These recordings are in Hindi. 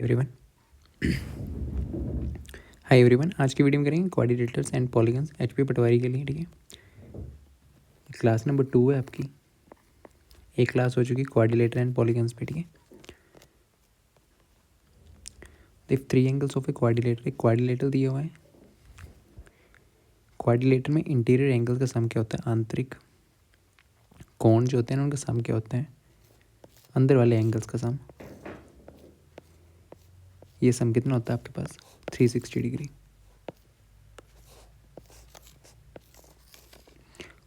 एवरीवन। हाय एवरीवन, आज की वीडियो में करेंगे क्वाड्रिलेटर्स एंड पॉलीगन्स एचपी पटवारी के लिए। ठीक है, क्लास नंबर 2 है आपकी। एक क्लास हो चुकी क्वाड्रिलेटर एंड पॉलीगन्स पे। ठीक है, if three angles of A quadrilateral, एक क्वाड्रिलेटर दिया हुआ है। क्वाड्रिलेटर में इंटीरियर एंगल का सम क्या होता है? आंतरिक कोण जो होते हैं उनका सम क्या होता है? अंदर वाले एंगल्स का सम। ये सम कितना होता है आपके पास? 360 डिग्री।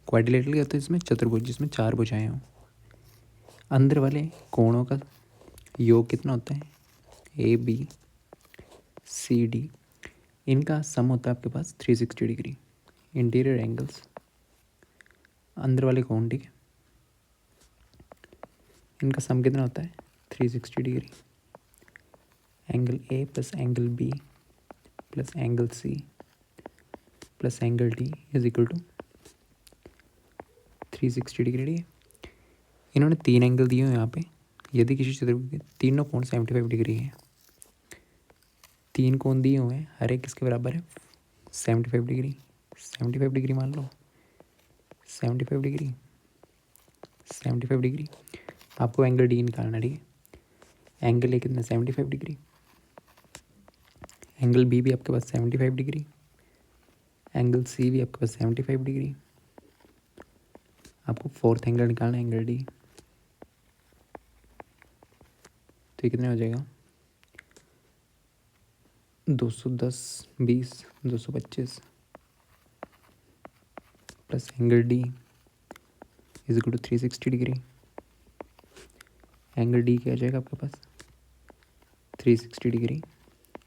क्वाड्रिलेटर क्या होता है? इसमें चतुर्भुज जिसमें चार भुजाएं हों। अंदर वाले कोणों का योग कितना होता है? ए बी सी डी, इनका सम होता है आपके पास 360 डिग्री। इंटीरियर एंगल्स, अंदर वाले कोण। ठीक है, इनका सम कितना होता है? 360 degree. Angle A plus angle B plus angle C plus angle D is equal to 360 degree. ठीक है, इन्होंने तीन एंगल दिए हुए यहाँ पे। यदि किसी चतुर्भुज के तीनों कोण 75 डिग्री है, तीन कोण दिए हुए हैं, हर एक किसके बराबर है? 75 डिग्री। 75 डिग्री मान लो, 75 डिग्री, 75 डिग्री। आपको एंगल डी निकालना। ठीक है, एंगल ए कितना? 75 डिग्री। एंगल बी भी आपके पास 75 डिग्री। एंगल सी भी आपके पास 75 डिग्री। आपको फोर्थ एंगल निकालना है, एंगल डी। तो ये कितने हो जाएगा? 210, 20, 225 plus angle D is equal to 360 degree. Angle D क्या आ जाएगा आपके पास? 360 डिग्री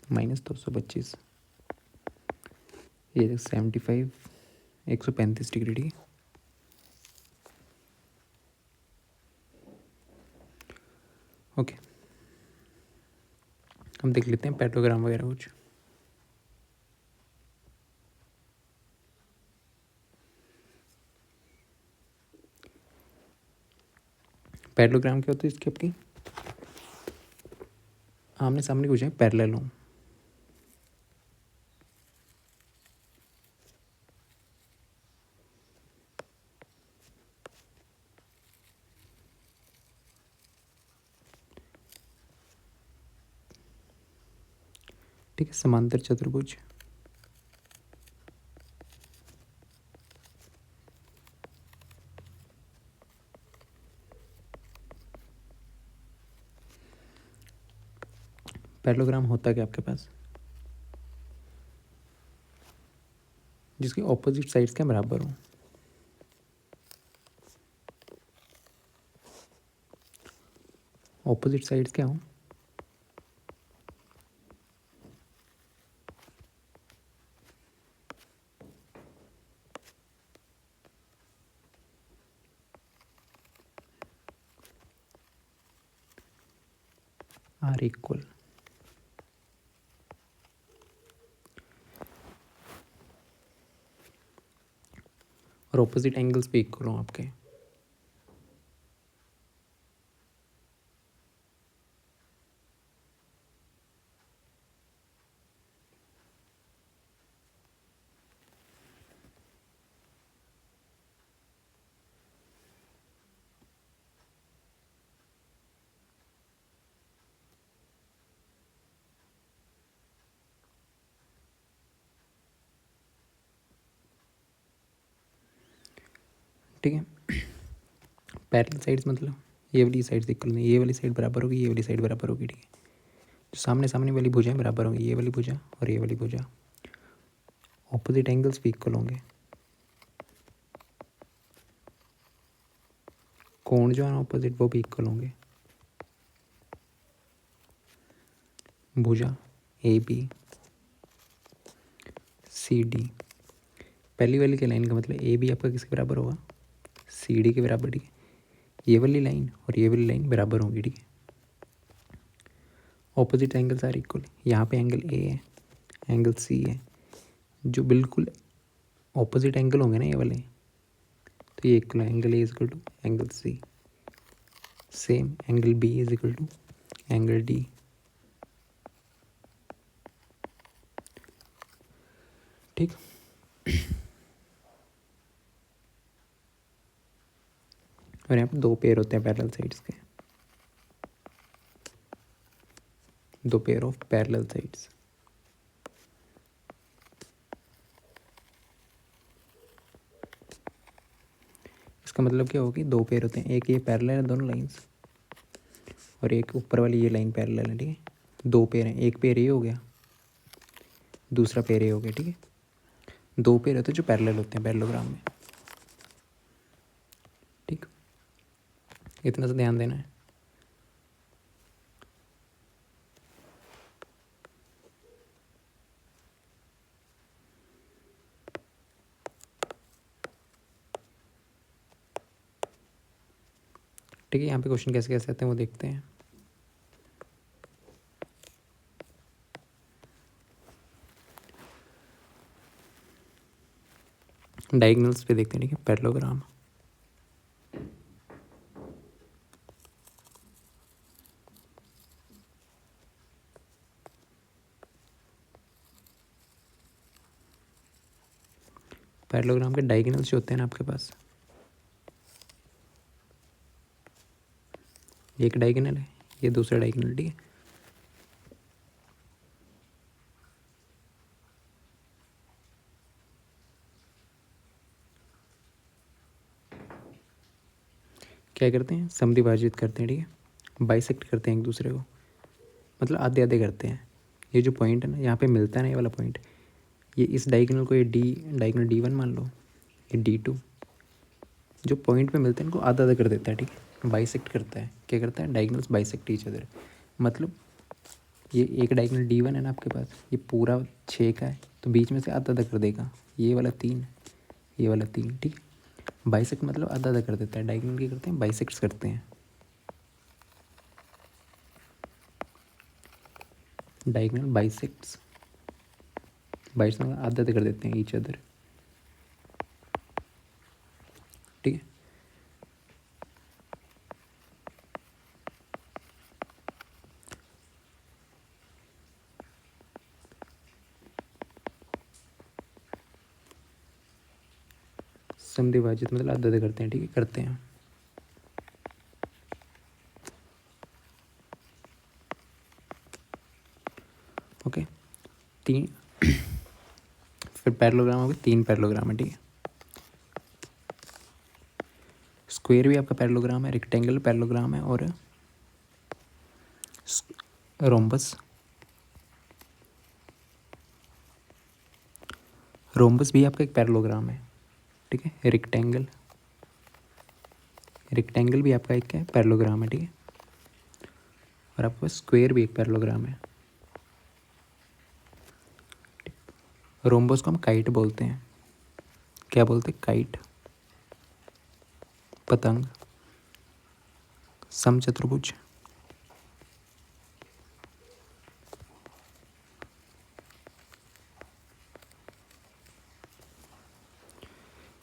माइनस 225, ये 75, 135 डिग्री। ठीक है, ओके। हम देख लेते हैं पैराग्राम वगैरह कुछ। पैरेललोग्राम क्या होता है? इसकी आपकी आमने सामने पूछे पैरेलल हो। ठीक है, समांतर चतुर्भुज। पैरेललोग्राम होता क्या आपके पास? जिसके ऑपोजिट साइड्स के बराबर हो। ऑपोजिट साइड्स क्या हो? Are equal. और ऑपोजिट एंगल्स भी इक्वल हो आपके। ठीक है, पैरेलल साइड्स मतलब ये वाली साइड्स इक्वल नहीं, ये वाली साइड बराबर होगी, ये वाली साइड बराबर होगी। ठीक है, जो सामने सामने वाली भुजाएं बराबर होंगी, ये वाली भुजा और ये वाली भुजा। ऑपोजिट एंगल्स भी इक्वल होंगे। कोण जो है ऑपोजिट वो भी इक्वल होंगे। भुजा ए बी सी डी, पहली वाली के लाइन का मतलब ए बी आपका किसके बराबर होगा? सी डी के बराबर। ठीक है, ये वाली लाइन और ये वाली लाइन बराबर होंगी। ठीक है, ऑपोजिट एंगल्स आर इक्वल। यहाँ पे एंगल ए है, एंगल सी है, जो बिल्कुल ऑपोजिट एंगल होंगे ना ये वाले, तो ये इक्वल है। Angle A is equal to angle C. Same angle B is equal to angle D. ठीक। और यहाँ पे दो पेयर होते हैं पैरेलल साइड्स के, दो पेयर ऑफ पैरेलल साइड्स। इसका मतलब क्या होगी, दो पेयर होते हैं, एक ये पैरेलल है दोनों लाइंस, और एक ऊपर वाली ये लाइन पैरेलल है, ठीक है। दो पेयर हैं, एक पेयर ये हो गया, दूसरा पेयर ये हो गया, ठीक है। दो पेयर होते हैं जो पैरेलल होते हैं पैरेललोग्राम में, ठीक। इतना सा ध्यान देना है। ठीक है, यहाँ पे क्वेश्चन कैसे कैसे आते हैं वो देखते हैं। डायगोनल्स पे देखते हैं, ठीक है। पैरेललोग्राम, पैरेललोग्राम के डायगोनल्स जो होते हैं ना आपके पास, एक डायगोनल है, ये दूसरा डायगोनल, ठीक है। क्या करते हैं, समद्विभाजित करते हैं, ठीक है। बाइसेक्ट करते हैं एक दूसरे को, मतलब आधे आधे करते हैं। ये जो पॉइंट है ना यहाँ पे मिलता है ना, ये वाला पॉइंट, ये इस डायगोनल को, ये डायगोनल D1 मान लो, ये D2, जो पॉइंट पे मिलते हैं इनको आधा आधा कर देता है, ठीक है। बाइसेक्ट करता है, क्या करता है, डायगोनल्स बाइसेक्ट ईच अदर। मतलब ये एक डायगोनल D1 है ना आपके पास, ये पूरा 6 का है, तो बीच में से आधा आधा कर देगा, ये वाला 3, ये वाला 3, ठीक है। बाइसेक्ट मतलब आधा आधा कर देता है, डायगोनल क्या करते हैं, बाइसेक्ट्स करते हैं। डायगोनल बाइसेक्ट्स, बाइस में आधा आधा कर देते हैं ईच अदर, ठीक है। समद्विभाजित मतलब आधा आधा करते हैं, ठीक है, करते हैं। ओके, तीन फिर पैरेललोग्राम हो गए, 3 पैरेललोग्राम है, ठीक है। स्क्वायर भी आपका पैरेललोग्राम है, रेक्टेंगल पैरेललोग्राम है, और रोम्बस, रोम्बस भी आपका एक पैरेललोग्राम है, ठीक है। रेक्टेंगल, रेक्टेंगल भी आपका एक क्या है, पैरेललोग्राम है, ठीक है। और आपका स्क्वायर भी एक पैरेललोग्राम है। रोम्बस को हम काइट बोलते हैं, क्या बोलते हैं, काइट, पतंग, समचतुर्भुज।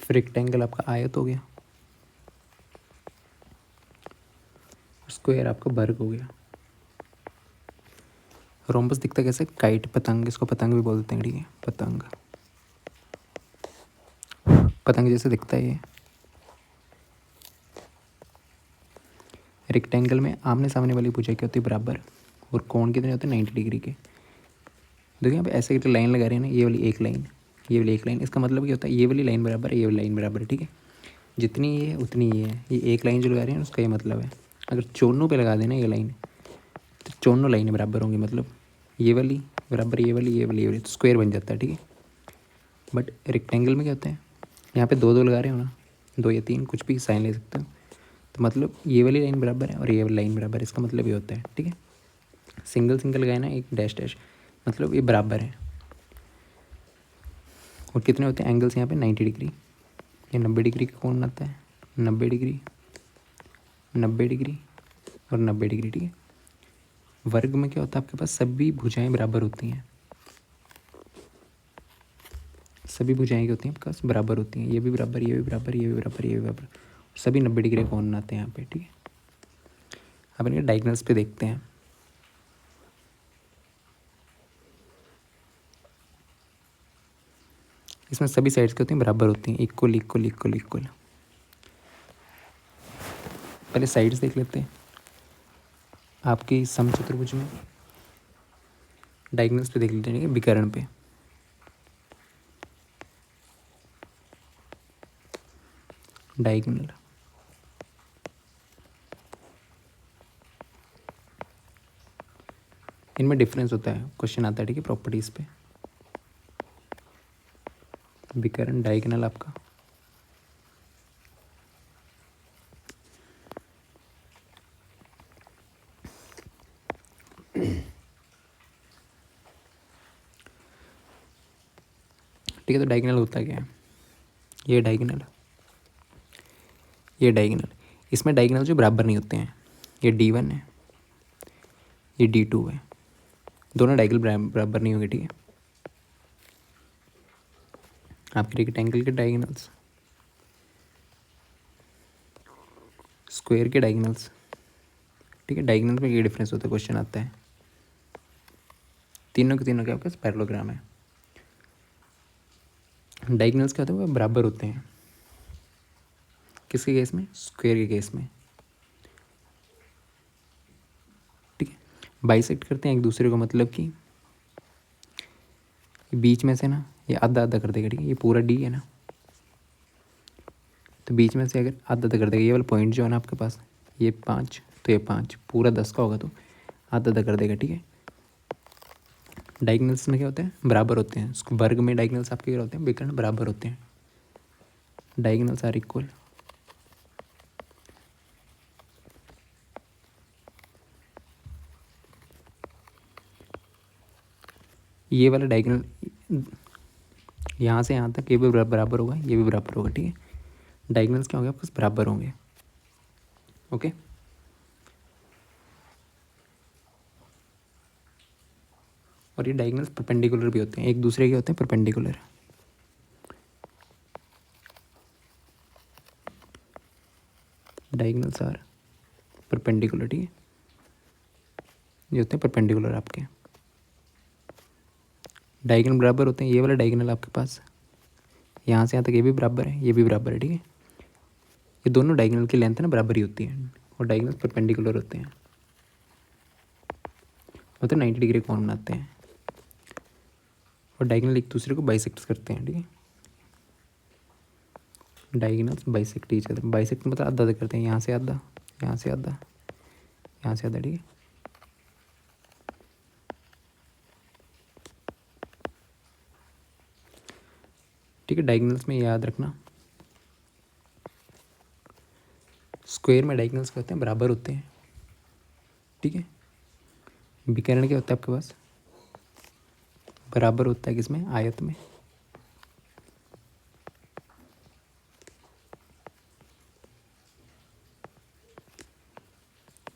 फिर रेक्टेंगल आपका आयत हो गया, स्क्वायर आपका वर्ग हो गया। रोम्बस दिखता कैसे, काइट, पतंग, इसको पतंग भी बोलते हैं, ठीक है। पतंग, पतंग जैसे दिखता है ये। रेक्टेंगल में आमने सामने वाली भुजाएं क्या होती है, बराबर, और कोण कितने होते हैं, 90 डिग्री के। देखिए यहाँ पे ऐसे करके लाइन लगा रहे हैं ना, ये वाली एक लाइन, ये वाली एक लाइन, इसका मतलब क्या होता है, ये वाली लाइन बराबर है, ये वाली लाइन बराबर है, ठीक है। जितनी ये है उतनी ये है, ये एक लाइन जो लगा रहे हैं उसका ये मतलब है। अगर चोनों पे लगा देना ये लाइन, तो चोनों लाइनें बराबर होंगी, मतलब ये वाली बराबर, ये वाली, ये वाली, ये वाली, तो स्क्वायर बन जाता है, ठीक है। बट रेक्टेंगल में क्या होता है, यहाँ पे दो दो लगा रहे हो ना, 2 या 3 कुछ भी साइन ले सकते हो, तो मतलब ये वाली लाइन बराबर है और ये वाली लाइन बराबर है, इसका मतलब ये होता है, ठीक है। सिंगल सिंगल लगाए ना, एक डैश डैश, मतलब ये बराबर है। और कितने होते हैं एंगल्स यहाँ पे, 90 डिग्री, ये 90 डिग्री का कौन बनाता है, 90 डिग्री, 90 डिग्री और 90 डिग्री, ठीक है। वर्ग में क्या होता है आपके पास, सभी भुजाएं बराबर होती हैं, सभी भुजाएं क्या होती हैं आपके पास, बराबर होती हैं, ये भी बराबर, ये भी बराबर, ये भी बराबर, ये भी बराबर, सभी 90 डिग्री कौन बनाते हैं यहाँ पे, ठीक है। अब इनके डायगोनल्स पे देखते हैं। इसमें सभी साइड्स क्या होती हैं, बराबर होती हैं, इक्वल इक्वल इक्वल इक्वल। पहले साइड्स देख लेते हैं आपकी समचतुर्भुज में, डायगोनल्स पे देख लेते हैं, विकर्ण पे। डायगोनल इनमें डिफरेंस होता है, क्वेश्चन आता है, ठीक है, प्रॉपर्टीज पे। विकर्ण डायगोनल आपका ठीक है। तो डायगोनल होता क्या है, ये डायगोनल, ये डायगोनल, इसमें डायगोनल जो बराबर नहीं होते हैं, ये D1 है, ये D2 है, दोनों डायगोनल बराबर नहीं होंगे, ठीक है। आपके रेक्टेंगल के डायगोनल्स, स्क्वायर के डायगोनल्स, ठीक है। डायगोनल में ये डिफरेंस होता है, क्वेश्चन आता है। तीनों के तीनों के आपके पास पैरेललोग्राम है। डायगोनल्स क्या होते हैं, वो बराबर होते हैं, किसके केस में, स्क्वायर के केस में, ठीक है। बाइसेक्ट करते हैं एक दूसरे को, मतलब कि बीच में से ना ये आधा आधा कर देगा, ठीक है। ये पूरा D है ना, तो बीच में से अगर आधा आधा कर देगा, ये वाला पॉइंट जो है ना आपके पास, ये 5 तो ये 5, पूरा 10 का होगा तो आधा आधा कर देगा, ठीक है। डायगोनल्स में क्या होते हैं, बराबर होते हैं। उसको वर्ग में डायगोनल्स आपके क्या होते हैं, विकर्ण बराबर होते हैं, डायगोनल्स आर इक्वल। ये वाला डायगोनल यहाँ से यहाँ तक ये भी बराबर होगा, ये भी बराबर होगा, ठीक है। डायगोनल्स क्या होंगे आपके पास, बराबर होंगे, ओके। और ये डायगोनल्स परपेंडिकुलर भी होते हैं, एक दूसरे के होते हैं परपेंडिकुलर। डायगोनल्स आर परपेंडिकुलर, ठीक है, ये होते हैं परपेंडिकुलर आपके। डायगोनल बराबर होते हैं, ये वाला डायगोनल आपके पास यहाँ से यहाँ तक ये भी बराबर है, ये भी बराबर है, ठीक है। ये दोनों डायगोनल की लेंथ है ना बराबर ही होती है, और डायगोनल परपेंडिकुलर होते हैं, मतलब 90 डिग्री कोण बनाते हैं, और डायगोनल एक दूसरे को बाइसेक्ट करते हैं, ठीक है। Diagonals bisect each other, bisect मतलब आधा आधा करते हैं, यहाँ से आधा, यहाँ से आधा, यहाँ से आधा, ठीक है। ठीक है, डायगोनल्स में याद रखना, स्क्वायर में डायगोनल्स क्या होते हैं, बराबर होते हैं, ठीक है। विकर्ण क्या होता है आपके पास, बराबर होता है, किसमें, आयत में।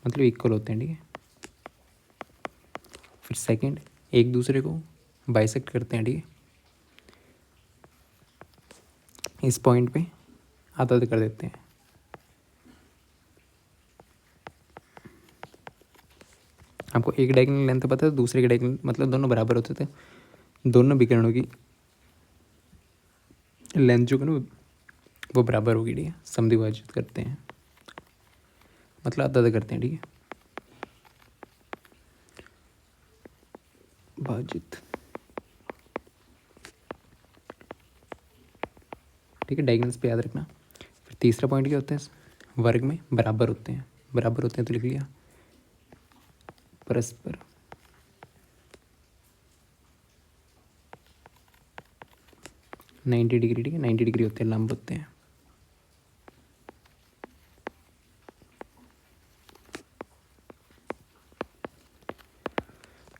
मतलब इक्वल होते हैं, ठीक है। फिर सेकंड, एक दूसरे को बाइसेक्ट करते हैं, ठीक है। इस पॉइंट पे आधा आधा कर देते हैं, आपको एक डायगोनल लेंथ पता है, दूसरे के डायगोनल मतलब दोनों बराबर होते थे, दोनों विकर्णों की लेंथ जो है ना वो बराबर होगी, ठीक है। समद्विभाजित करते हैं, मतलब आधा आधा करते हैं, ठीक है। भाजित, ठीक है, डायगोनल्स पे याद रखना। फिर तीसरा पॉइंट क्या होता है, वर्ग में बराबर होते हैं, बराबर होते हैं तो लिख लिया, परस्पर, नाइन्टी डिग्री, ठीक है, 90 डिग्री होते हैं, लंब होते हैं।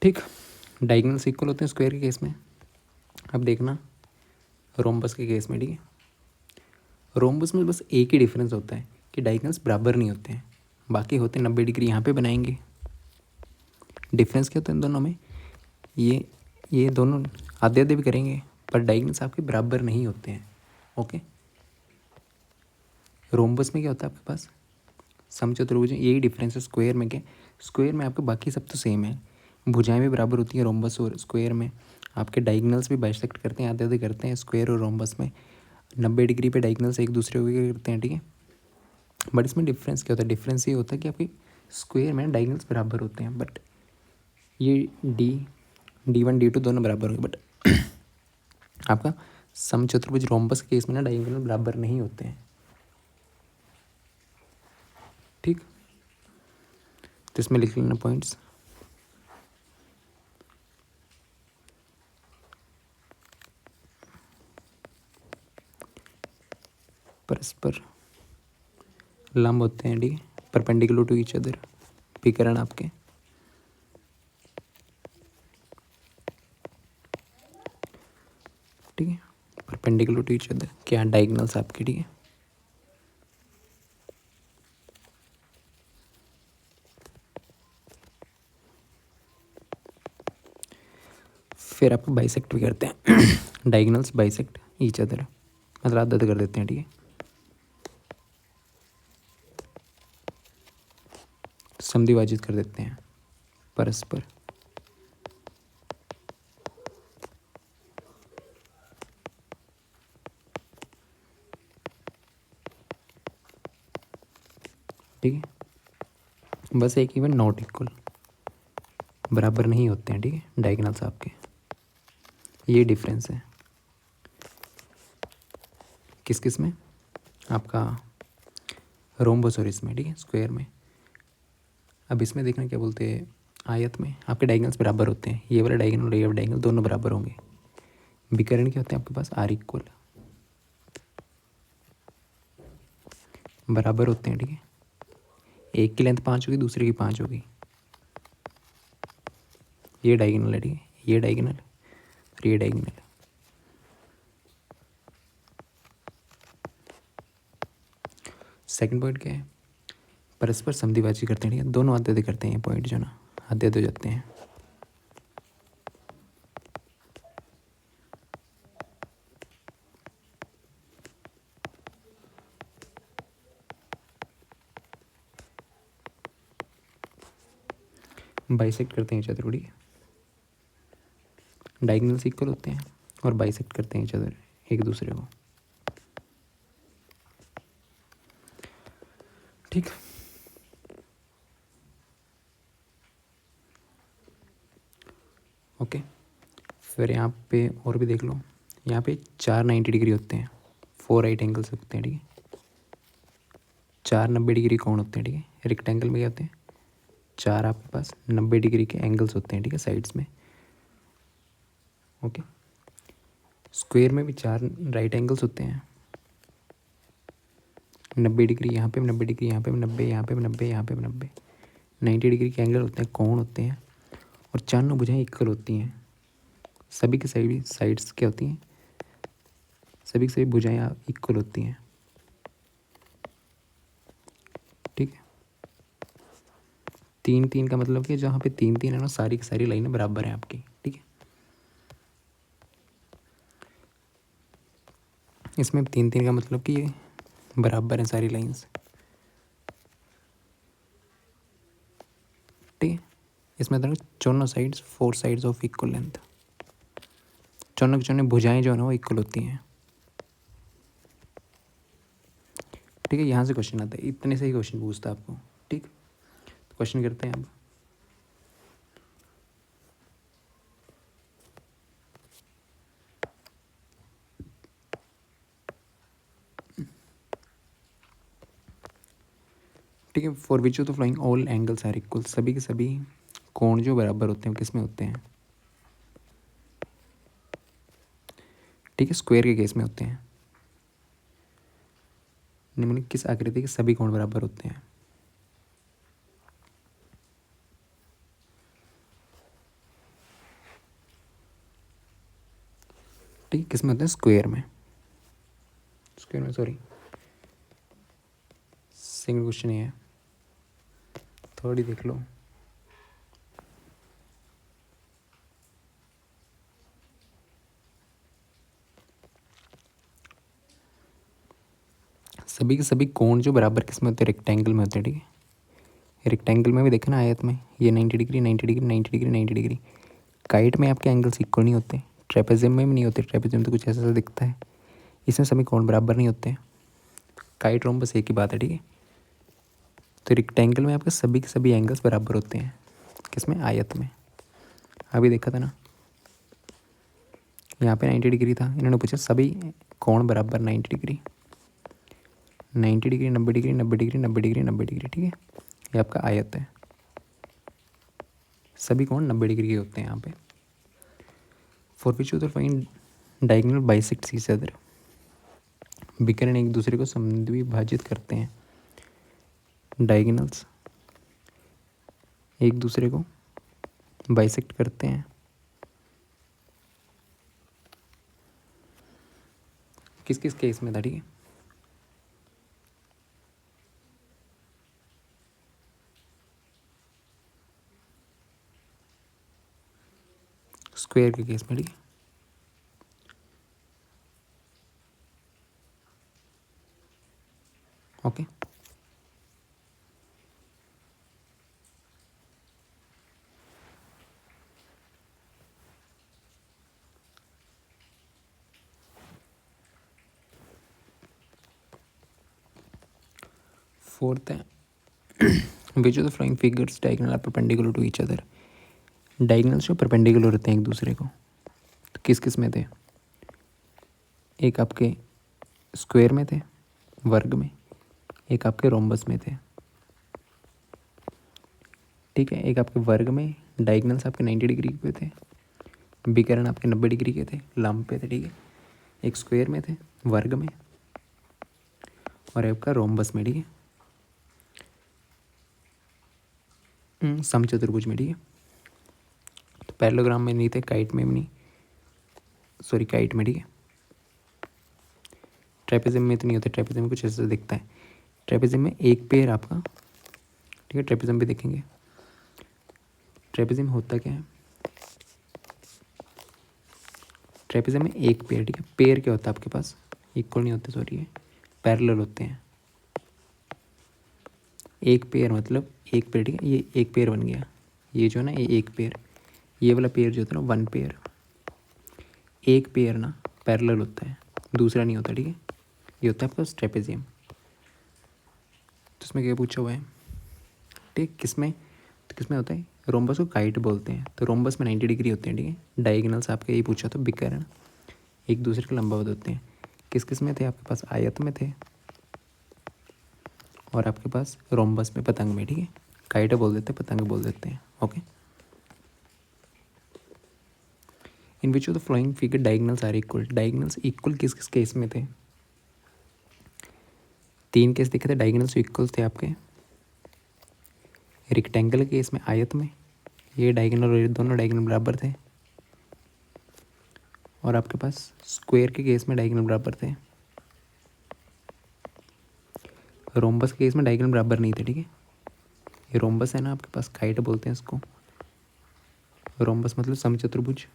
ठीक, डायगोनल्स इक्वल होते हैं स्क्वायर के केस में। अब देखना रोम्बस के केस में, ठीक है। रोम्बस में बस एक ही डिफरेंस होता है कि डायगोनल्स बराबर नहीं होते हैं, बाकी होते हैं 90 डिग्री, यहाँ पे बनाएंगे। डिफरेंस क्या होता है इन दोनों में, ये दोनों आधे आधे भी करेंगे, पर डायगोनल्स आपके बराबर नहीं होते हैं, ओके। रोम्बस में क्या होता है आपके पास, समचतुर्भुज, यही डिफरेंस है। स्क्वायर में क्या, स्क्वायर में आपके बाकी सब तो सेम है, भुजाएं भी बराबर होती हैं रोम्बस और स्क्वायर में, आपके डायगनल्स भी बाइसेक्ट करते हैं, आधे आधे करते हैं स्क्वायर और रोम्बस में। 90 डिग्री पे डायगनल्स एक दूसरे को क्या करते हैं, ठीक है। बट इसमें डिफरेंस क्या होता है, डिफरेंस ये होता है कि आपके स्क्वायर में डायगनल्स बराबर होते हैं, बट ये D1 D2 दोनों बराबर होंगे, बट आपका समचतुर्भुज रोम्बस के केस में ना डायगोनल बराबर नहीं होते हैं, ठीक। तो इसमें लिख लेना पॉइंट्स। परस्पर लंब होते हैं, ठीक है, परपेंडिकुलर टू ईच अदर, विकर्ण आपके, ठीक है, परपेंडिकुलर टू ईच अदर, क्या डायगोनल्स आपके, ठीक है। फिर आपको बाइसेक्ट भी करते हैं डायगोनल्स बाइसेक्ट ईच अदर, मतलब आधा आधा कर देते हैं, ठीक है। समद्विभाजित कर देते हैं परस्पर, ठीक है। बस एक इवन नॉट इक्वल, बराबर नहीं होते हैं, ठीक है, डायगोनल्स आपके, ये डिफरेंस है किस किस में, आपका रोम्बस और इसमें, ठीक है, स्क्वायर में। अब इसमें देखना क्या बोलते हैं, आयत में आपके डायगोनल्स बराबर होते हैं, ये वाला डायगोनल और ये वाला डायगोनल दोनों बराबर होंगे। विकर्ण क्या होते हैं आपके पास, आर इक्वल, बराबर होते हैं, ठीक है। एक की लेंथ 5 होगी, दूसरे की 5 होगी, ये डायगोनल है, ठीक है, ये डायगोनल और ये डायगोनल। सेकंड पॉइंट क्या है, परस्पर समद्विभाजित करते हैं, ठीक है, दोनों आधे आधे करते हैं, ये पॉइंट जो ना आधे आधे हो जाते हैं। बाइसेक्ट करते हैं चतुर्भुज, डायगोनल्स इक्वल होते हैं और बाइसेक्ट करते हैं इच अदर, एक दूसरे को, ठीक। ओके, फिर यहाँ पे और भी देख लो, यहाँ पे 4 90 डिग्री होते हैं, 4 राइट एंगल्स होते हैं, ठीक है, 4 90 डिग्री कोण होते हैं, ठीक है। रेक्टेंगल में क्या होते हैं, 4 आपके पास 90 डिग्री के एंगल्स होते हैं, ठीक है, साइड्स में। ओके, स्क्वायर में भी 4 राइट एंगल्स होते हैं, 90 डिग्री यहाँ पे, 90 डिग्री यहाँ पे, 90 यहाँ पे, 90 यहाँ पे, 90 90 डिग्री के एंगल होते हैं, कोण होते हैं, और चारों भुजाएं इक्वल होती हैं। सभी की साइड्स क्या होती हैं, सभी की सभी भुजाएं इक्वल होती हैं, ठीक है। 3 3 का मतलब कि जहाँ पे 3 3 है ना, सारी की सारी लाइनें बराबर हैं आपकी, ठीक है। इसमें 3 3 का मतलब कि ये बराबर हैं सारी लाइंस, ठीक है। इसमें तो दोनों sides 4 sides of equal length, दोनों की दोनों भुजाएं जो है ना वो इक्वल होती हैं, ठीक है। यहाँ से क्वेश्चन आता है, इतने से ही क्वेश्चन पूछता है आपको, ठीक। तो क्वेश्चन करते हैं अब। ठीक है, for which of the following all angles are equal, सभी के सभी कोण जो बराबर होते हैं किस में होते हैं, ठीक है, स्क्वायर के केस में होते हैं। निम्न किस आकृति के सभी कोण बराबर होते हैं, ठीक है, किस में होते हैं, स्क्वायर में, स्क्वायर में, सॉरी सिंगल क्वेश्चन ये है, थर्ड ही देख लो। सभी के सभी कोण जो बराबर किस में होते हैं, रेक्टेंगल में होते हैं, ठीक है। रेक्टेंगल में भी देखना आयत में, ये 90 degree 90 degree 90 degree 90 degree, kite में आपके एंगल्स इक्वल नहीं होते, ट्रेपेजियम में भी नहीं होते, ट्रेपेजियम तो कुछ ऐसा सा दिखता है, इसमें सभी कोण बराबर नहीं होते। काइट रोम्बस एक ही बात है, ठीक है। तो रेक्टेंगल में आपके सभी के सभी एंगल्स बराबर होते हैं, किसमें, आयत में। अभी देखा था ना, यहाँ पे 90 डिग्री था, इन्होंने पूछा सभी कोण बराबर 90 degree, 90 degree, 90 degree, 90 degree, 90 degree, 90 degree, ठीक है। ये आपका आयत है, सभी कोण 90 डिग्री के होते हैं यहाँ पे। For which of the following diagonal bisects each other, विकर्ण एक दूसरे को समद्विभाजित करते हैं, डायगोनल्स एक दूसरे को बाइसेक्ट करते हैं, किस किस केस में था, ठीक है। स्क्वायर के केस में, ठीक है। ओके, फोर्थ है which of the following figures diagonal are perpendicular to each other, diagonals जो परपेंडिकुलर होते हैं एक दूसरे को, तो किस किस में थे, एक आपके स्क्वायर में थे, वर्ग में, एक आपके रोम्बस में थे, ठीक है। एक आपके वर्ग में डायगोनल्स आपके 90 डिग्री पे थे, विकर्ण आपके 90 डिग्री के थे, लंब पे थे, ठीक है। एक स्क्वायर में थे, वर्ग में, और आपका रोम्बस में, ठीक है, समचतुर्भुज में, ठीक है। तो पैरेललोग्राम में नहीं थे, काइट में भी नहीं, सॉरी काइट में, ठीक है। ट्रेपेजियम में तो नहीं होते, ट्रेपेजियम में कुछ ऐसा दिखता है, ट्रेपेजियम में एक पेयर आपका, ठीक है। ट्रेपेजियम भी देखेंगे, ट्रेपेजियम होता क्या है, ट्रेपेजियम में एक पेयर, ठीक है। पेयर क्या होता है आपके पास, इक्वल नहीं होते, सॉरी, ये पैरेलल होते हैं। एक पेयर मतलब एक पेयर, ठीक है। ये एक पेयर बन गया, ये जो है ना, ये एक पेयर, ये वाला पेयर जो होता है ना, वन पेयर। एक पेयर ना पैरेलल होता है, दूसरा नहीं होता, ठीक है। ये होता है आपका ट्रेपेजियम। तो इसमें क्या पूछा हुआ है, ठीक, किसमें, तो किसमें होता है, रोम्बस को काइट बोलते हैं, तो रोम्बस में 90 डिग्री होते हैं, ठीक है। डायगोनल्स आपका यही पूछा, तो विकर्ण एक दूसरे के लंबवत होते हैं, किस किस में थे आपके पास, आयत में थे, और आपके पास रोम्बस में, पतंग में, ठीक है। काइट बोल देते हैं, पतंग बोल देते हैं, okay. In which of the following figure diagonals are equal, diagonals equal किस किस केस में थे, तीन केस दिखे थे डायगोनल्स इक्वल थे आपके, रेक्टेंगल के केस में, आयत में, ये डायगोनल और ये दोनों डायगोनल बराबर थे, और आपके पास स्क्वायर के केस में डायगोनल बराबर थे, रोम्बस के केस में डायगोनल बराबर नहीं थे, ठीक है। ये रोम्बस है ना आपके पास, काइट बोलते हैं इसको, रोम्बस मतलब समचतुर्भुज,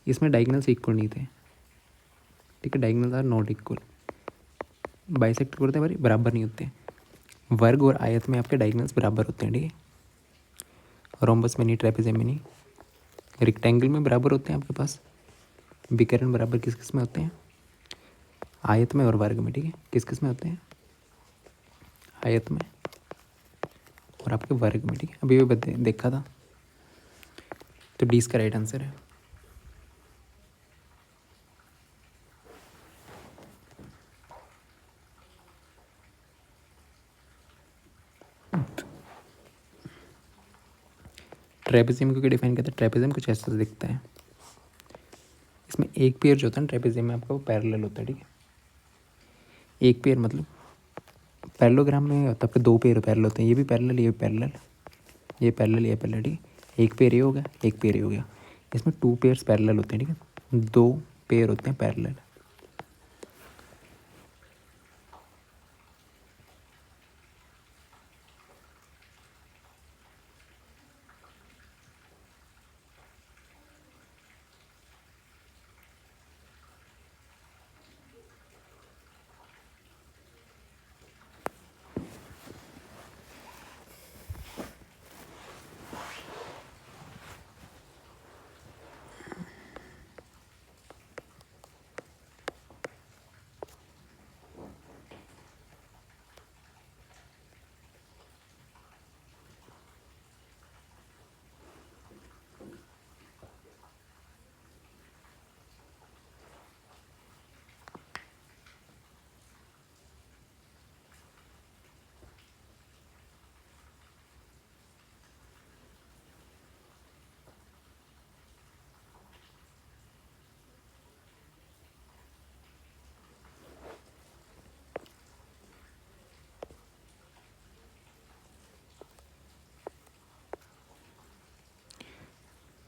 इसमें डायगोनल्स इक्वल नहीं थे, ठीक है। Diagonals are not equal, bisect करते हैं बराबर नहीं होते, वर्ग और आयत में आपके डायगोनल्स बराबर होते हैं, ठीक है। रोम्बस में नहीं, ट्रेपेजियम में नहीं, रेक्टेंगल में बराबर होते हैं आपके पास, विकर्ण बराबर किस किस में होते हैं, आयत में और वर्ग में, ठीक है। किस किस में होते हैं, आयत में और आपके वर्ग में, ठीक है। अभी भी देखा था, तो डी इसका राइट आंसर है। ट्रेपेजियम को क्या डिफाइन करते हैं, ट्रेपेजियम कुछ ऐसा दिखता है, इसमें एक पेयर जो होता है ना ट्रेपेजियम में आपका, वो पैरेलल होता है, ठीक है। एक पेयर मतलब पैरेललोग्राम में होता है आपके दो पेयर पैरेलल होते हैं, ये भी पैरेलल, ये भी पैरेलल, ये पैरेलल, ये पैरेलल, ठीक है। एक पेयर ये हो गया, एक पेयर ये हो गया, इसमें टू पेयर्स पैरेलल होते हैं, ठीक है। दो पेयर होते हैं पैरेलल।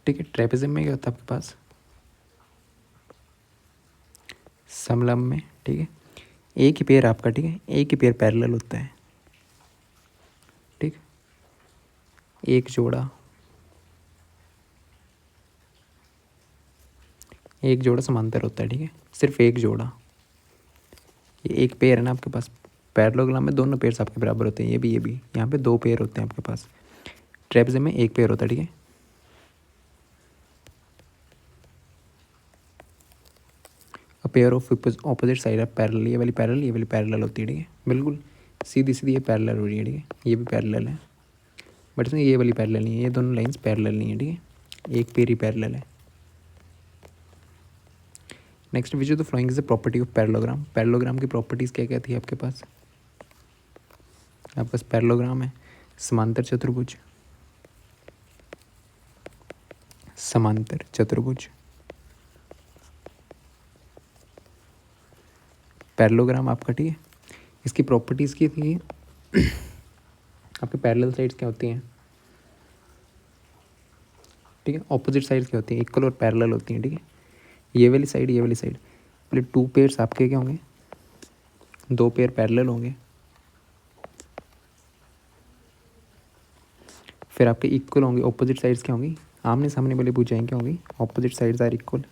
ठीक है। ट्रेपेजियम में क्या होता है आपके पास, समलंब में, ठीक है, एक ही पेयर आपका, ठीक है, एक ही पेयर पैरेलल होता है, ठीक, एक जोड़ा, एक जोड़ा समांतर होता है, ठीक है, सिर्फ एक जोड़ा। ये एक पेयर है ना आपके पास, पैरेललोग्राम में दोनों पेयर्स आपके बराबर होते हैं, ये भी, यहाँ पे दो पेयर होते हैं आपके पास। ट्रेपेजियम में एक पेयर होता है, ठीक है। A pair of opposite side of parallel, ये वाली पैरेलल, ये वाली पैरेलल होती है, ठीक है, बिल्कुल सीधी सीधी ये पैरेलल हो रही है, ठीक है, ये भी पैरेलल है, बट इसमें ये वाली पैरेलल नहीं है, ये दोनों लाइंस पैरेलल नहीं है, ठीक है, एक पेयर ही पैरेलल है। Next which of the following is the property of parallelogram. Parallelogram की प्रॉपर्टीज़ क्या क्या थी आपके पास, आपके पास पैरेललोग्राम है, समांतर चतुर्भुज, समांतर चतुर्भुज, पैरेललोग्राम आपका, ठीक है। इसकी प्रॉपर्टीज़ की थी आपके पैरेलल साइड्स क्या होती हैं, ठीक है, ऑपोजिट साइड्स क्या होती हैं, इक्वल और पैरेलल होती हैं, ठीक है, ये वाली साइड, ये वाली साइड, पहले टू पेयर्स आपके क्या होंगे, दो पेयर पैरेलल होंगे, फिर आपके इक्वल होंगे, ऑपोजिट साइड्स क्या होंगी, आमने सामने वाली भुजाएं क्या होंगी, ऑपोजिट साइड्स आर इक्वल,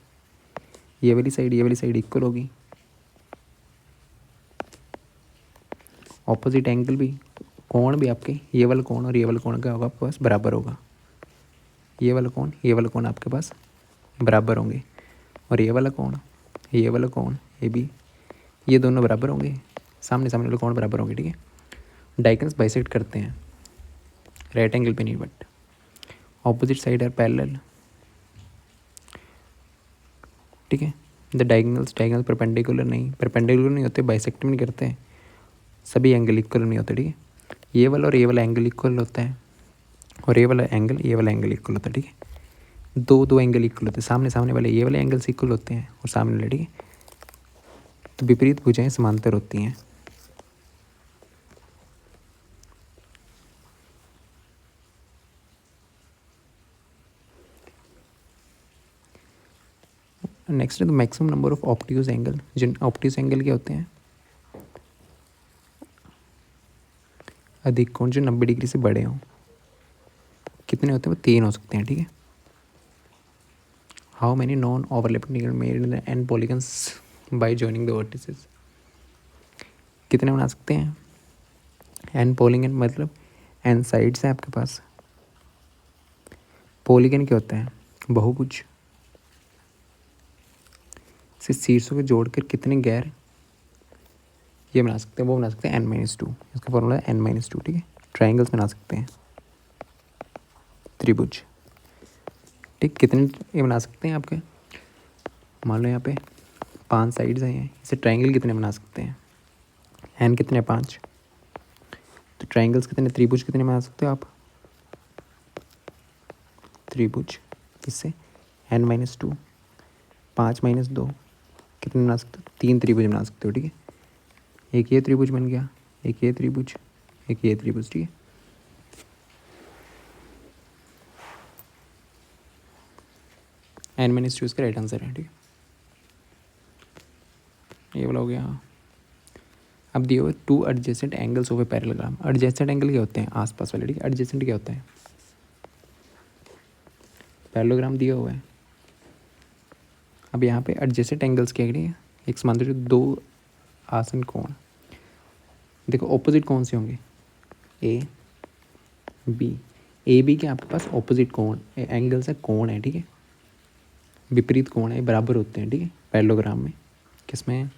ये वाली साइड इक्वल होगी, ऑपोजिट एंगल भी, कोण भी आपके, ये वाला कोण और ये वाला कोण क्या होगा आपके पास, बराबर होगा, ये वाला कोण आपके पास बराबर होंगे, और ये वाला कोण, ये भी, ये दोनों बराबर होंगे, सामने सामने वाले कोण बराबर होंगे, ठीक है। डायगोनल्स बाइसेक्ट करते हैं, राइट एंगल पे नहीं, but opposite side are parallel, ठीक है। द डायगोनल परपेंडिकुलर नहीं होते, बाइसेक्ट नहीं करते, सभी एंगल इक्वल नहीं होते, ठीक है, ये वाला और ये वाला एंगल इक्वल होता है, और ये वाला एंगल इक्वल होता है, ठीक है, दो एंगल इक्वल होते हैं, सामने सामने वाले ये वाले एंगल्स इक्वल होते हैं और सामने वाले, ठीक है, तो विपरीत भुजाएं समांतर होती हैं। नेक्स्ट है the maximum number of obtuse angle. जिन ऑब्ट्यूज एंगल क्या होते हैं, अधिक कोण जो 90 डिग्री से बड़े हों, कितने होते हैं, वो 3 हो सकते हैं, ठीक है। How many non overlapping made in an polygons bye joining the vertices, कितने बना सकते हैं, एन पॉलीगन मतलब एन साइड्स हैं आपके पास, पॉलीगन क्या होता है, बहुभुज, से शीर्षों को जोड़कर कितने गैर ये बना सकते हैं, वो बना सकते हैं n-2, इसका फॉर्मूला है n-2, ठीक है। ट्राइंगल्स बना सकते हैं, त्रिभुज, ठीक, कितने ये बना सकते हैं आपके, मान लो यहाँ पे 5 साइड्स हैं, इसे ट्राइंगल कितने बना सकते हैं, n कितने, 5, तो ट्राइंगल्स कितने, त्रिभुज कितने बना सकते हो आप, त्रिभुज इससे n-2, 5-2 कितने बना सकते हो, 3 त्रिभुज बना सकते हो, ठीक है, एक ये त्रिभुज बन गया, एक ये त्रिभुज, एक ये त्रिभुज, ठीक है। n-2 इसका राइट आंसर है, ठीक है, ये वाला हो गया। अब दिए हुए 2 adjacent angles of a parallelogram. Adjacent angle क्या होते हैं, आसपास वाले, ठीक है, एडजेसेंट क्या होता है, पैरेललोग्राम दिया हुआ है, अब यहाँ पे एडजेसेंट एंगल्स क्या है, एक समांतर 2 आसन कोण, देखो ऑपोजिट कौन से होंगे, ए बी के आपके पास ऑपोजिट कोण एंगल्स है, कोण है, ठीक है, विपरीत कोण है, बराबर होते हैं, ठीक है, पैरेललोग्राम में, किसमें,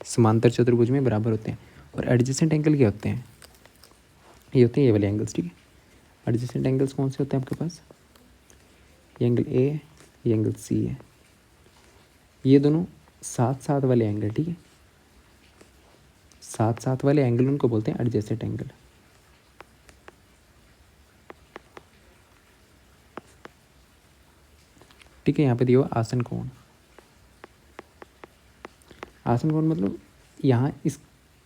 समांतर चतुर्भुज में बराबर होते हैं। और एडजेसेंट एंगल क्या होते हैं, ये होते हैं ये वाले एंगल्स, ठीक है। एडजेसेंट एंगल्स कौन से होते हैं आपके पास, ये एंगल ए है, ये एंगल सी है, ये दोनों साथ साथ वाले एंगल, ठीक है, साथ साथ वाले एंगल उनको बोलते हैं एडजेसेंट एंगल। ठीक है, यहाँ पे दिया हुआ आसन कोण, आसन कोण मतलब यहाँ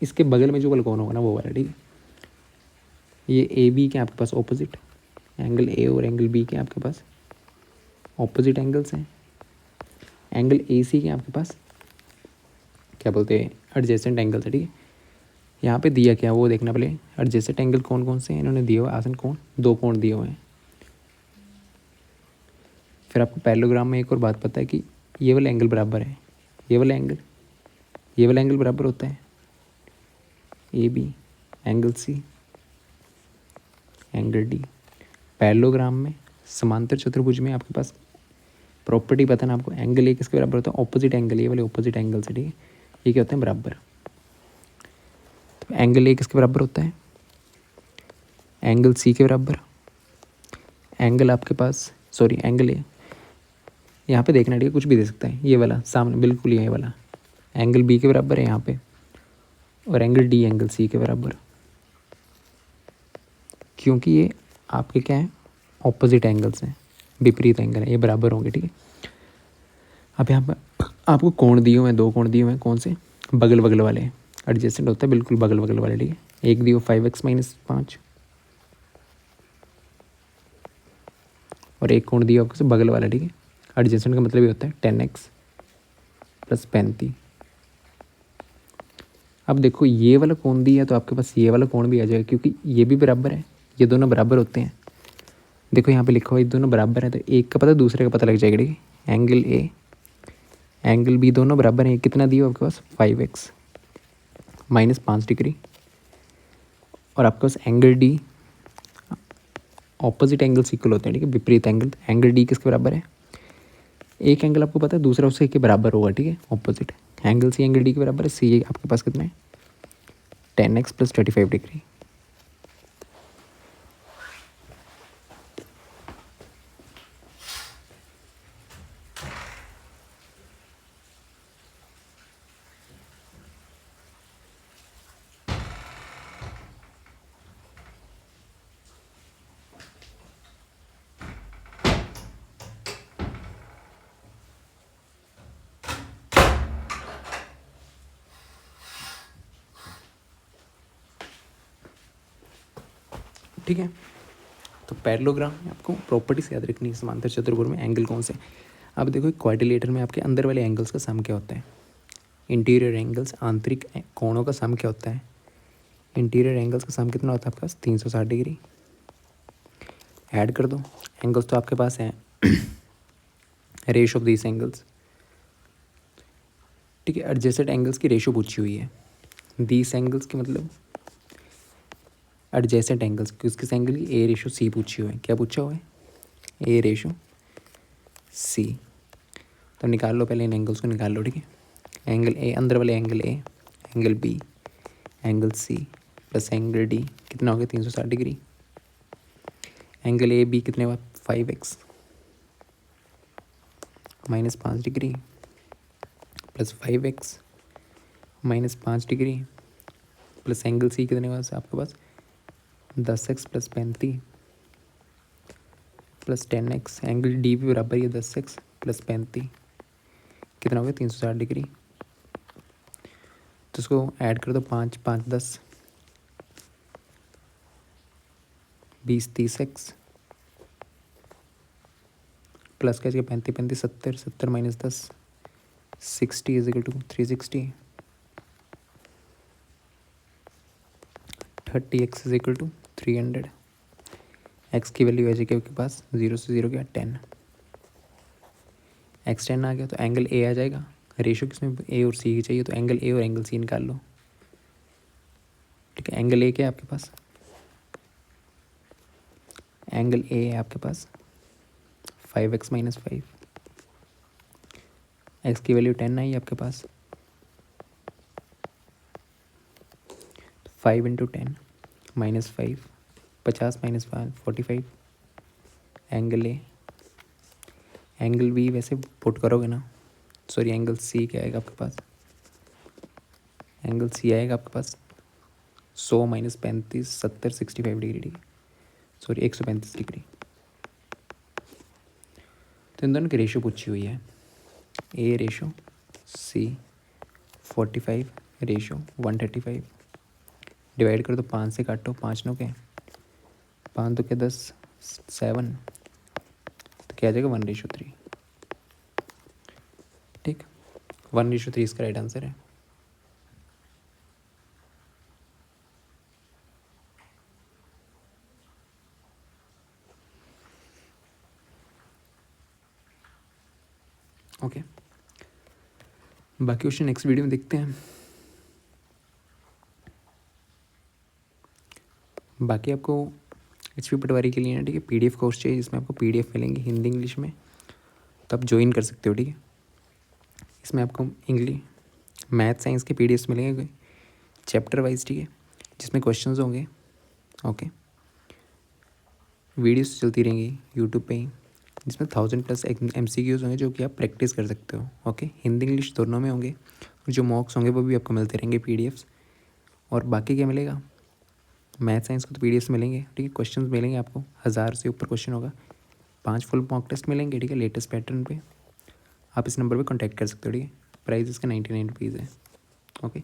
इसके बगल में जो वाला कोण होगा ना, वो वाला, ठीक है, ये ए बी के आपके पास ऑपोजिट, एंगल ए और एंगल बी के आपके पास ऑपोजिट एंगल्स हैं। एंगल ए सी के आपके पास क्या बोलते हैं, एडजेसेंट एंगल है, ठीक है। यहाँ पे दिया क्या वो देखना पहले, एडजेसेंट एंगल कौन कौन से हैं इन्होंने दिए हुए, आसन कोण, 2 कोण दिए हुए हैं। फिर आपको पैरेललोग्राम में एक और बात पता है कि ये वाला एंगल बराबर है, ये वाला एंगल बराबर होता है A B, angle C, angle D. Parallelogram में, समांतर चतुर्भुज में आपके पास प्रॉपर्टी पता है ना आपको, एंगल ए किसके बराबर होता है, ऑपोजिट एंगल, ये वाले ऑपोजिट एंगल से, ठीक है। ये क्या होते हैं, बराबर। तो एंगल ए किसके बराबर होता है, एंगल सी के बराबर। एंगल आपके पास, सॉरी एंगल ए, यहाँ पे देखना, ठीक है, कुछ भी दे सकता है, ये वाला सामने बिल्कुल ये वाला एंगल बी के बराबर है यहाँ पे, और एंगल डी एंगल सी के बराबर, क्योंकि ये आपके क्या है, ऑपोजिट एंगल्स हैं, विपरीत एंगल है, ये बराबर होंगे, ठीक है। अब यहाँ पर आपको कोण दिए हुए हैं, 2 कोण दिए हुए हैं, कौन से, बगल बगल वाले, एडजेसेंट होता है बिल्कुल बगल बगल वाले, ठीक है। एक दियो 5x-5 और एक कोण दिया आपको बगल वाला, ठीक है। एडजेसेंट का मतलब ये होता है 10x + 35। अब देखो ये वाला कोण दिया है तो आपके पास ये वाला कोण भी आ जाएगा, क्योंकि ये भी बराबर है, ये दोनों बराबर होते हैं। देखो यहाँ पे लिखा हुआ ये दोनों बराबर है, तो एक का पता दूसरे का पता लग जाएगा, ठीक है। एंगल ए, एंगल बी दोनों बराबर हैं, कितना दिया आपके पास, 5x -5 डिग्री। और आपके पास angle D, opposite angles equal होते हैं, ठीक है, विपरीत एंगल। एंगल डी किसके बराबर है, एक एंगल आपको पता है दूसरा उससे के बराबर होगा, ठीक है, opposite. Angle C angle D के बराबर है, सी आपके पास कितना है, 10x + 35 डिग्री। ठीक है, तो पैरेललोग्राम में आपको प्रॉपर्टीज याद रखनी है, समांतर चतुर्भुज में एंगल कौन से। अब देखो क्वाड्रिलेटर में आपके अंदर वाले एंगल्स का सम क्या होता है, इंटीरियर एंगल्स, आंतरिक कोणों का सम क्या होता है, इंटीरियर एंगल्स का सम कितना होता है आपके पास, 360 डिग्री। ऐड कर दो, एंगल्स तो आपके पास हैं, रेशो ऑफ दिस एंगल्स, ठीक है। एडजेसेंट एंगल्स की रेशो पूछी हुई है, दिस एंगल्स की मतलब एडजेसेंट एंगल्स, किस एंगल की, ए रेशो सी पूछी हुई है, क्या पूछा हुआ है, ए रेशो सी। तो निकाल लो, पहले इन एंगल्स को निकाल लो, ठीक है। एंगल ए, अंदर वाले angle A, angle B, angle C plus angle D कितना हो गया, 360 डिग्री। एंगल ए बी कितने हुआ, 5x -5 degree plus 5x -5 degree plus angle C कितने हुआ आपके पास, 10x + 35 plus 10x। Angle D भी बराबर है 10x + 35, कितना हो गया, 360 डिग्री। तो उसको ऐड कर दो, 5 5 10 20 30x प्लस क्या, 35 35 70 70 - 10 60 = 360, 30x = 300। एक्स की वैल्यू आ जाएगी आपके पास, 0 से 0 गया 10, x 10 आ गया, तो एंगल ए आ जाएगा। रेशो किसमें, ए और सी की चाहिए, तो एंगल ए और एंगल सी निकाल लो, ठीक है। एंगल ए क्या है आपके पास, एंगल ए है आपके पास 5x - 5, एक्स की वैल्यू 10 आई आपके पास, 5 × 10 -5, 50 - 5 45। एंगल ए, एंगल बी वैसे पुट करोगे ना, सॉरी एंगल सी क्या आएगा आपके पास, एंगल सी आएगा आपके पास 100 - 35 70 65 डिग्री, ठीक है, सॉरी 135 डिग्री। तो इन दोनों की रेशो पूछी हुई है, ए रेशो सी 45 रेशो 135। डिवाइड कर दो, 5 से काटो, 5 9 के 5 2 के 10 7, तो क्या आ जाएगा 1:3। ठीक, 1:3 इसका राइट आंसर है। ओके, बाकी क्वेश्चन नेक्स्ट वीडियो में देखते हैं। बाकी आपको HP पटवारी के लिए ना, ठीक है, PDF कोर्स चाहिए जिसमें आपको PDF मिलेंगे हिंदी इंग्लिश में, तो आप ज्वाइन कर सकते हो। ठीक है, इसमें आपको इंग्लिश मैथ साइंस के PDFs मिलेंगे चैप्टर वाइज, ठीक है, जिसमें क्वेश्चंस होंगे। ओके, वीडियोस चलती रहेंगी यूट्यूब पे ही, जिसमें 1000+ MCQs होंगे जो कि आप प्रैक्टिस कर सकते हो। ओके, हिंदी इंग्लिश दोनों में होंगे, और जो मॉक्स होंगे वो भी आपको मिलते रहेंगे PDFs। और बाकी क्या मिलेगा, मैथ साइंस को तो PDFs मिलेंगे, ठीक है, क्वेश्चंस मिलेंगे आपको, 1000 से ऊपर क्वेश्चन होगा, 5 फुल मॉक टेस्ट मिलेंगे, ठीक है, लेटेस्ट पैटर्न पे। आप इस नंबर पे कांटेक्ट कर सकते हो। ठीक है, प्राइस इसका 99 रुपीज़ है। ओके।